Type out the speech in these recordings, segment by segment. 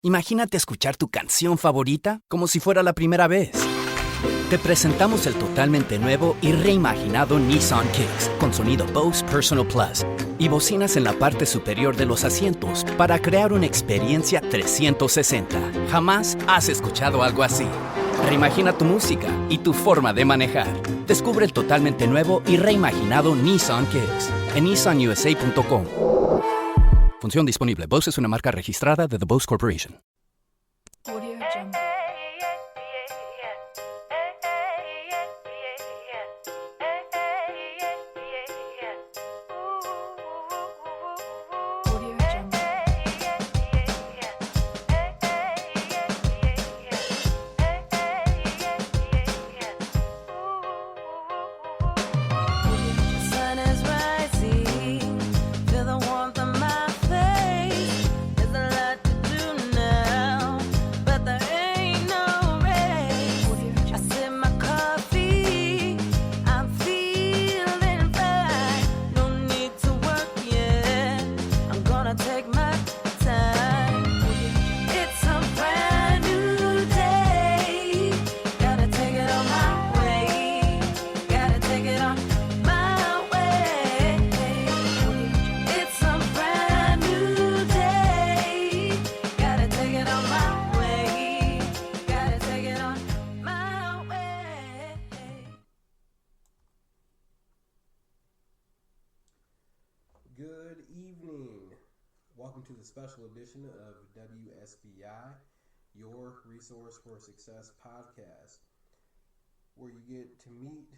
Imagínate escuchar tu canción favorita como si fuera la primera vez. Te presentamos el totalmente nuevo y reimaginado Nissan Kicks con sonido Bose Personal Plus y bocinas en la parte superior de los asientos para crear una experiencia 360. Jamás has escuchado algo así. Reimagina tu música y tu forma de manejar. Descubre el totalmente nuevo y reimaginado Nissan Kicks en nissanusa.com. Función disponible. Bose es una marca registrada de The Bose Corporation. Audio Jungle. Audio Jungle. Sun is rising, feel the warmth on my face. There's a lot to do now, but there ain't no race. I sip my coffee, I'm feeling fine. No need to work yet, I'm gonna take my time. It's a brand new day, gotta take it on my way. Gotta take it on my way. It's a brand new day. Gotta take it on my way. Gotta take it on my way. Good evening. Welcome to the special edition of WSBI, your Resource for Success podcast, where you get to meet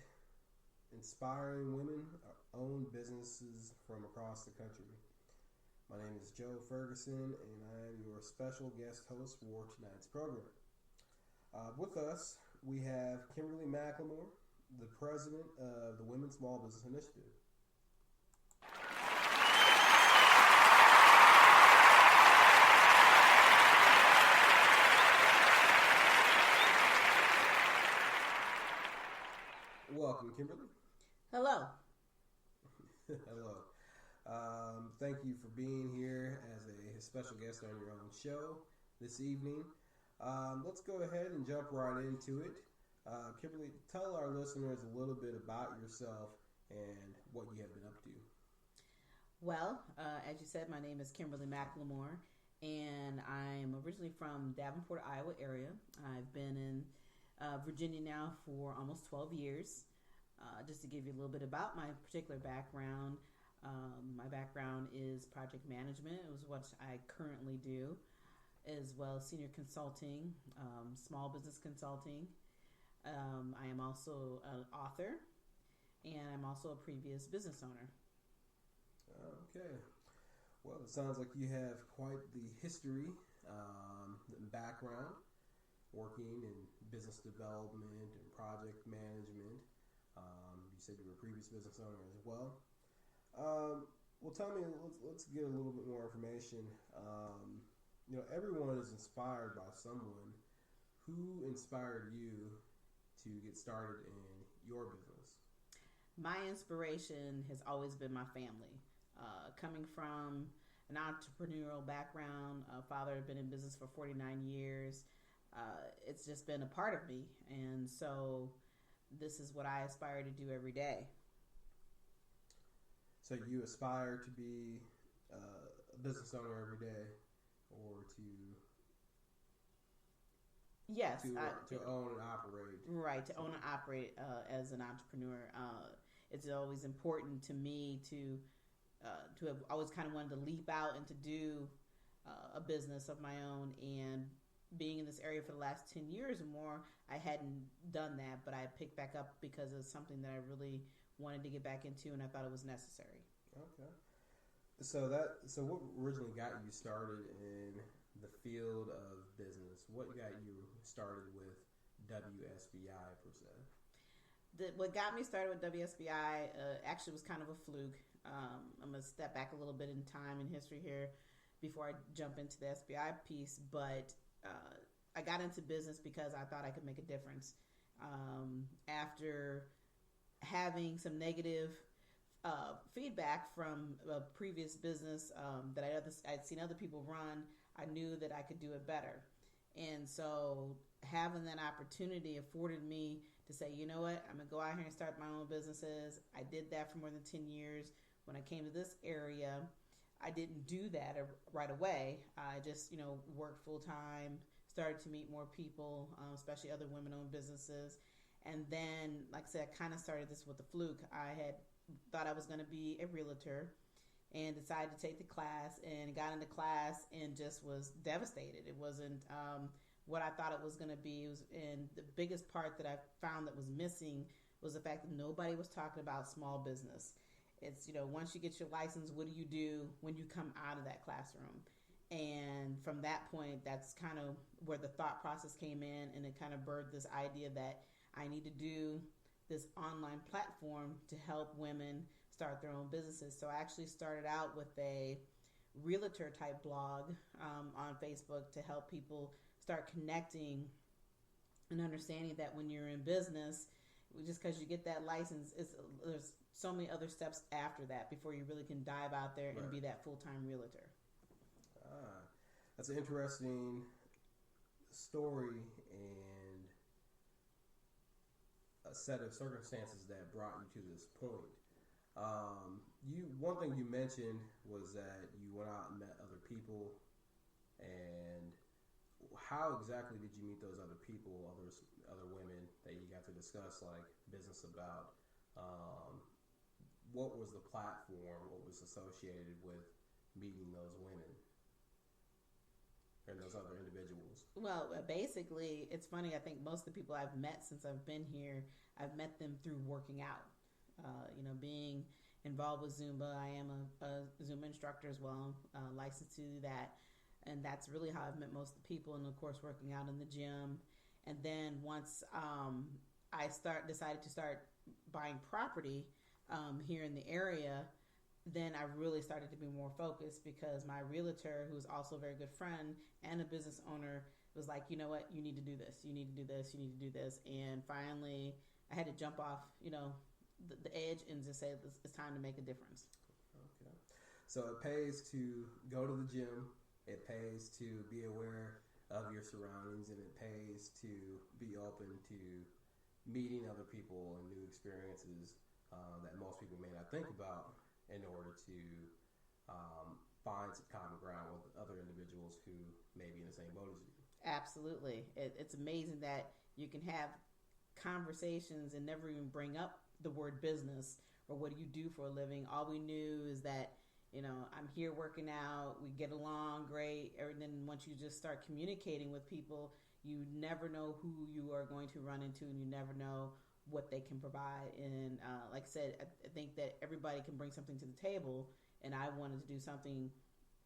inspiring women own businesses from across the country. My name is Joe Ferguson, and I am your special guest host for tonight's program. With us, we have Kimberly McLemore, the president of the Women's Small Business Initiative. Welcome, Kimberly. Hello. Hello. Thank you for being here as a special guest on your own show this evening. Let's go ahead and jump right into it. Kimberly, tell our listeners a little bit about yourself and what you have been up to. Well, as you said, my name is Kimberly McLemore, and I'm originally from Davenport, Iowa area. I've been in Virginia now for almost 12 years. Just to give you a little bit about my particular background, my background is project management. It was what I currently do, as well as senior consulting, small business consulting. I am also an author, and I'm also a previous business owner. Okay. Well, it sounds like you have quite the history and background working in business development and project management. You said you were a previous business owner as well. Well, tell me, let's get a little bit more information. Everyone is inspired by someone. Who inspired you to get started in your business? My inspiration has always been my family. Coming from an entrepreneurial background, father had been in business for 49 years. It's just been a part of me. And so this is what I aspire to do every day. So you aspire to be a business owner every day, or Yes, to own and operate. Right, to own and operate as an entrepreneur. It's always important to me to have always kind of wanted to leap out and to do a business of my own. And being in this area for the last 10 years or more, I hadn't done that, but I picked back up because it's something that I really wanted to get back into, and I thought it was necessary. Okay. So what originally got you started in the field of business? What got you started with WSBI per se? What got me started with WSBI actually was kind of a fluke. I'm going to step back a little bit in time and history here before I jump into the SBI piece, but I got into business because I thought I could make a difference. After having some negative feedback from a previous business that I'd seen other people run, I knew that I could do it better. And so having that opportunity afforded me to say, you know what, I'm going to go out here and start my own businesses. I did that for more than 10 years. When I came to this area, I didn't do that right away. I just, worked full time, started to meet more people, especially other women-owned businesses. And then, like I said, I kind of started this with a fluke. I had thought I was going to be a realtor and decided to take the class, and got into class and just was devastated. It wasn't what I thought it was going to be. And the biggest part that I found that was missing was the fact that nobody was talking about small business. It's, once you get your license, what do you do when you come out of that classroom? And from that point, that's kind of where the thought process came in, and it kind of birthed this idea that I need to do this online platform to help women start their own businesses. So I actually started out with a realtor type blog on Facebook to help people start connecting and understanding that when you're in business, just because you get that license, there's so many other steps after that before you really can dive out there and be that full-time realtor. That's an interesting story and a set of circumstances that brought you to this point. One thing you mentioned was that you went out and met other people, and how exactly did you meet those other people, other women that you got to discuss like business about? What was the platform? What was associated with meeting those women and those other individuals? Well, basically, it's funny. I think most of the people I've met since I've been here, I've met them through working out. Being involved with Zumba. I am a Zumba instructor as well, licensed to do that. And that's really how I've met most of the people, and of course working out in the gym. And then once I decided to start buying property here in the area, then I really started to be more focused, because my realtor, who's also a very good friend and a business owner, was like, you know what, you need to do this, you need to do this, you need to do this. And finally I had to jump off, the edge and just say it's time to make a difference. Okay. So it pays to go to the gym, it pays to be aware of your surroundings, and it pays to be open to meeting other people and new experiences that most people may not think about, in order to find some common ground with other individuals who may be in the same boat as you. Absolutely. It's amazing that you can have conversations and never even bring up the word business or what do you do for a living. All we knew is that, I'm here working out, we get along great. And then once you just start communicating with people, you never know who you are going to run into, and you never know what they can provide. And like I said, I think that everybody can bring something to the table, and I wanted to do something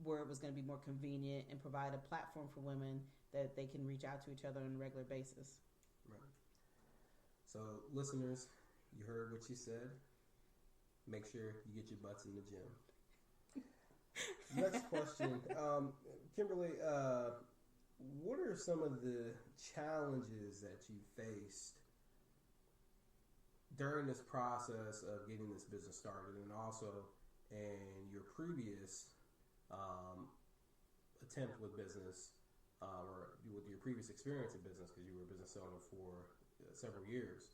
where it was going to be more convenient and provide a platform for women that they can reach out to each other on a regular basis. Right. So listeners, you heard what she said. Make sure you get your butts in the gym. Next question. Kimberly, what are some of the challenges that you faced during this process of getting this business started, and also in your previous attempt with business, or with your previous experience in business, because you were a business owner for several years,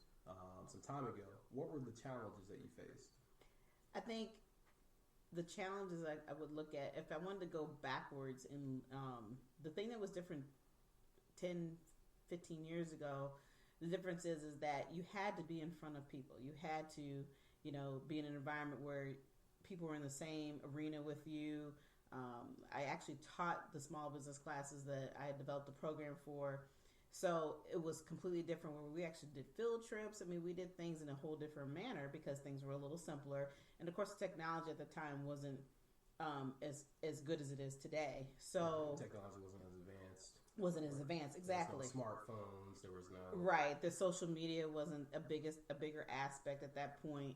some time ago? What were the challenges that you faced? I think the challenges I would look at, if I wanted to go backwards, in the thing that was different 10, 15 years ago, the difference is that you had to be in front of people. You had to, be in an environment where people were in the same arena with you. I actually taught the small business classes that I had developed a program for. So it was completely different, where we actually did field trips. I mean, we did things in a whole different manner because things were a little simpler. And of course, the technology at the time wasn't as good as it is today. So technology wasn't as advanced. Exactly. There was no smartphones. There was no right. The social media wasn't a bigger aspect at that point.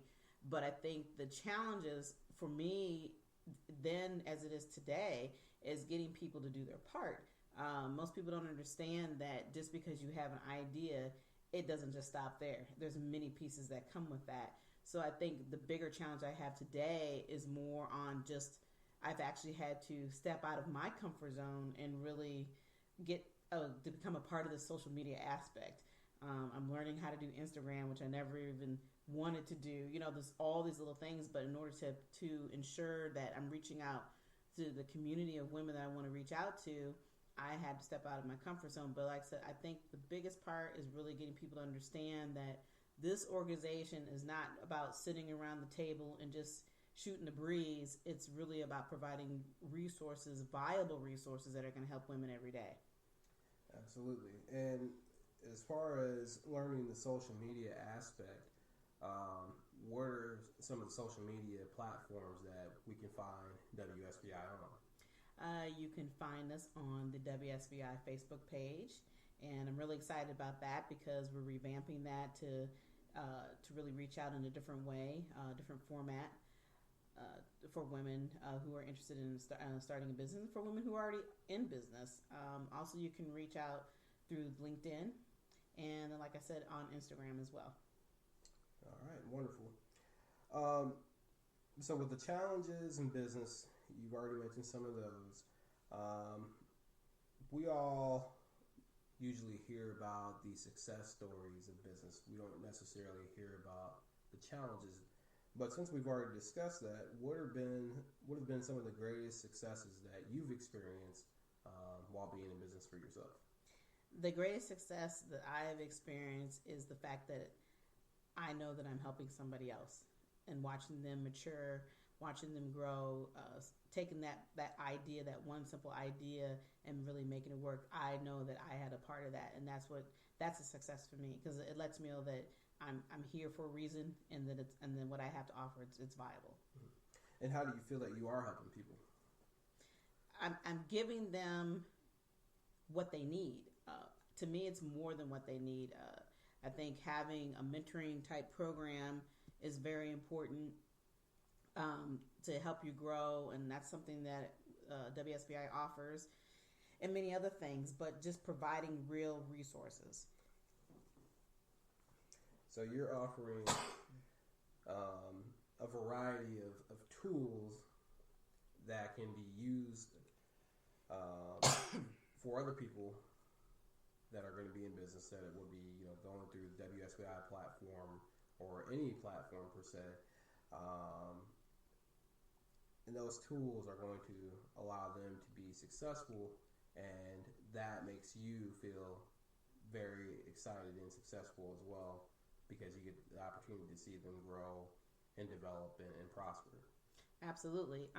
But I think the challenges for me then, as it is today, is getting people to do their part. Most people don't understand that just because you have an idea, it doesn't just stop there. There's many pieces that come with that. So I think the bigger challenge I have today is more on just I've actually had to step out of my comfort zone and really get to become a part of the social media aspect. I'm learning how to do Instagram, which I never even wanted to do. There's all these little things, but in order to ensure that I'm reaching out to the community of women that I want to reach out to, I had to step out of my comfort zone. But like I said, I think the biggest part is really getting people to understand that this organization is not about sitting around the table and just shooting the breeze. It's really about providing resources, viable resources that are going to help women every day. Absolutely. And as far as learning the social media aspect, what are some of the social media platforms that we can find WSBI on? You can find us on the WSBI Facebook page, and I'm really excited about that because we're revamping that to really reach out in a different way, different format for women who are interested in starting a business, for women who are already in business. Also, you can reach out through LinkedIn, and then, like I said, on Instagram as well. All right, wonderful. So with the challenges in business, you've already mentioned some of those. We all usually hear about the success stories of business. We don't necessarily hear about the challenges. But since we've already discussed that, what have been some of the greatest successes that you've experienced while being in business for yourself? The greatest success that I have experienced is the fact that I know that I'm helping somebody else and watching them mature, watching them grow, taking that idea, that one simple idea, and really making it work. I know that I had a part of that, and that's a success for me because it lets me know that I'm here for a reason, and that then what I have to offer, it's viable. And how do you feel that you are helping people? I'm giving them what they need. To me, it's more than what they need. I think having a mentoring type program is very important to help you grow, and that's something that WSBI offers, and many other things, but just providing real resources. So you're offering a variety of tools that can be used for other people that are going to be in business, that it will be going through the WSBI platform or any platform per se. And those tools are going to allow them to be successful, and that makes you feel very excited and successful as well, because you get the opportunity to see them grow and develop and prosper. Absolutely.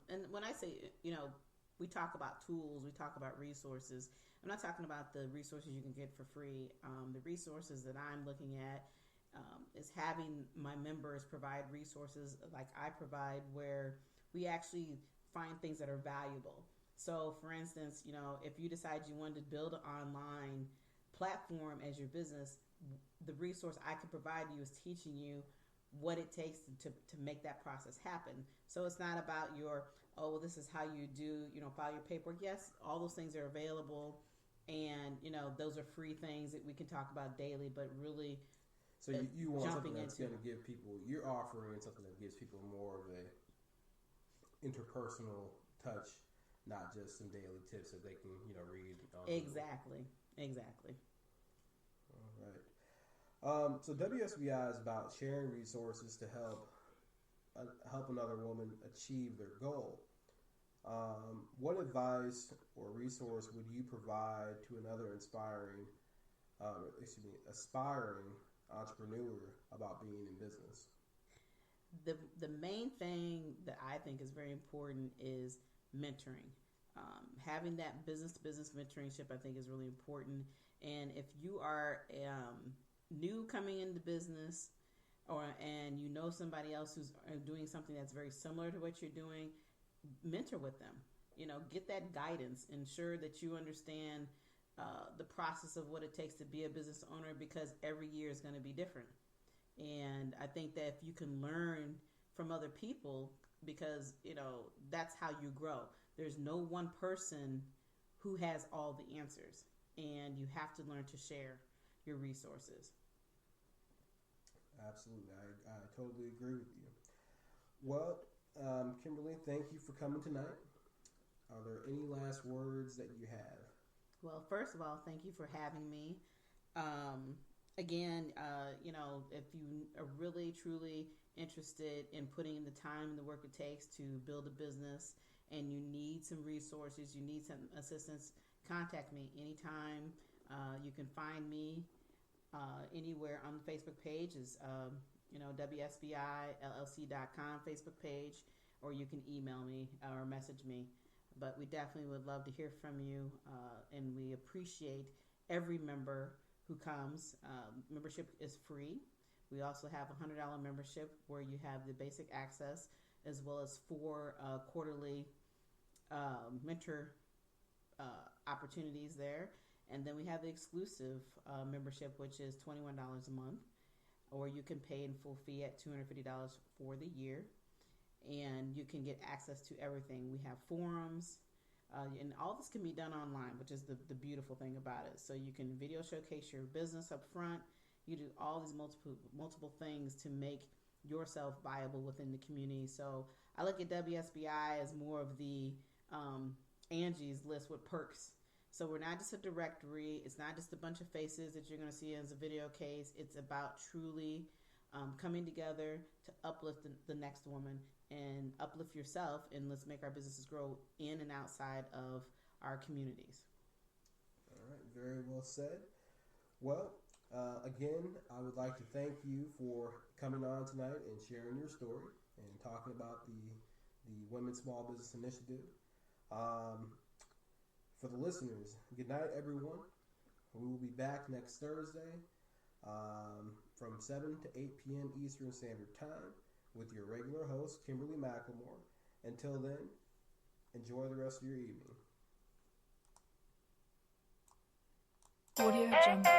And when I say, we talk about tools, we talk about resources, I'm not talking about the resources you can get for free. The resources that I'm looking at is having my members provide resources like I provide, where we actually find things that are valuable. So, for instance, if you decide you wanted to build an online platform as your business, the resource I can provide you is teaching you what it takes to make that process happen. So it's not about this is how you do, file your paperwork. Yes, all those things are available, and, those are free things that we can talk about daily, but really so you want something that's going to give people, you're offering something that gives people more of a interpersonal touch, not just some daily tips that they can, read. Exactly. All right. So WSBI is about sharing resources to help another woman achieve their goal. What advice or resource would you provide to another aspiring entrepreneur about being in business? The main thing that I think is very important is mentoring. Having that business-to-business mentoringship, I think, is really important. And if you are new coming into business, and you know somebody else who's doing something that's very similar to what you're doing, mentor with them. Get that guidance. Ensure that you understand the process of what it takes to be a business owner, because every year is going to be different. And I think that if you can learn from other people, because, that's how you grow. There's no one person who has all the answers, and you have to learn to share your resources. Absolutely. I totally agree with you. Well, Kimberly, thank you for coming tonight. Are there any last words that you have? Well, first of all, thank you for having me. Again, if you are really, truly interested in putting in the time and the work it takes to build a business and you need some resources, you need some assistance, contact me anytime. You can find me anywhere on the Facebook page is, WSBILLC.com Facebook page, or you can email me or message me. But we definitely would love to hear from you, and we appreciate every member who comes. Membership is free. We also have a $100 membership where you have the basic access as well as 4 quarterly mentor opportunities there. And then we have the exclusive membership, which is $21 a month, or you can pay in full fee at $250 for the year. And you can get access to everything. We have forums, and all this can be done online, which is the beautiful thing about it. So you can video showcase your business up front. You do all these multiple things to make yourself viable within the community. So I look at WSBI as more of the Angie's List with perks. So we're not just a directory. It's not just a bunch of faces that you're going to see as a video case. It's about truly coming together to uplift the next woman and uplift yourself, and let's make our businesses grow in and outside of our communities. All right, very well said. Well, again, I would like to thank you for coming on tonight and sharing your story and talking about the Women's Small Business Initiative. For the listeners, good night, everyone. We will be back next Thursday from 7 to 8 p.m. Eastern Standard Time with your regular host, Kimberly McLemore. Until then, enjoy the rest of your evening. Audio Jungle.